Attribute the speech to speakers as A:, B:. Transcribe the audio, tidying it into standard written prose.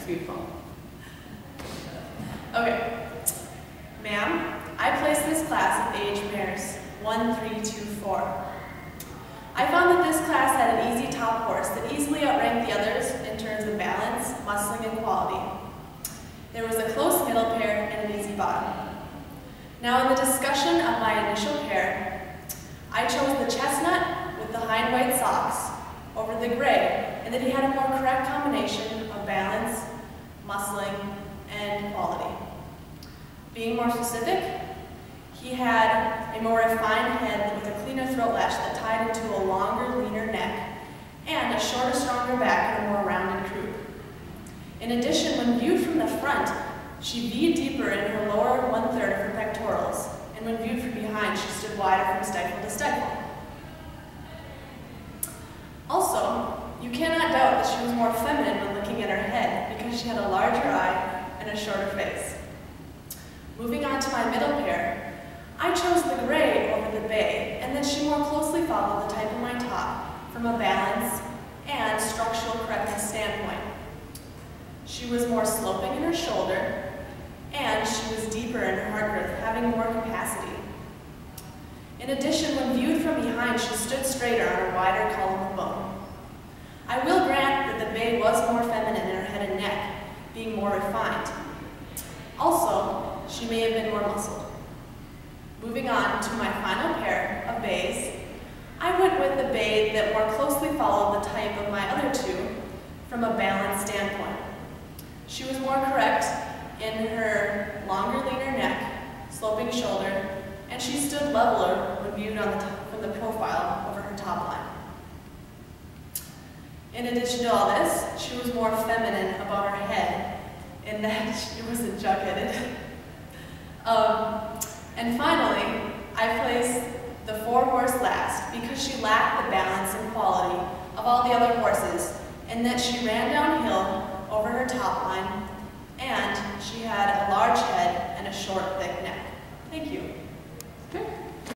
A: beautiful.
B: Okay. Ma'am, I placed this class of age pairs 1, 3, 2, 4. I found that this class had an easy top horse that easily outranked the others in terms of balance, muscling, and quality. There was a close middle pair and an easy bottom. Now in the discussion of my initial pair, I chose the chestnut with the hind white socks over the gray, and that he had a more correct combination of balance, muscling, and quality. Being more specific, he had a more refined head with a cleaner throat lash that tied into a longer, leaner neck, and a shorter, stronger back and a more rounded croup. In addition, when viewed from the front, she V'd deeper in her lower 1/3 of her pectorals, and when viewed from behind, she stood wider from stifle to stifle. Also, you cannot doubt that she was more feminine when looking at her head because she had a larger eye and a shorter face. Moving on to my middle pair, I chose the gray over the bay, and that she more closely followed the type of my top from a balance and structural correctness standpoint. She was more sloping in her shoulder, and she was deeper in her heart girth, having more capacity. In addition, when viewed from behind, she stood straighter on a wider column of bone. I will grant that the bay was more feminine in her head and neck, being more refined. Also, she may have been more muscled. Moving on to my final pair of bays, I went with the bay that more closely followed the type of my other two from a balance standpoint. She was more correct in her longer, leaner neck, sloping shoulder, and she stood leveler when viewed on the top, from the profile over her top line. In addition to all this, she was more feminine about her head in that she wasn't jug-headed. And finally, I placed the 4-horse last because she lacked the balance and quality of all the other horses, and that she ran downhill over her top line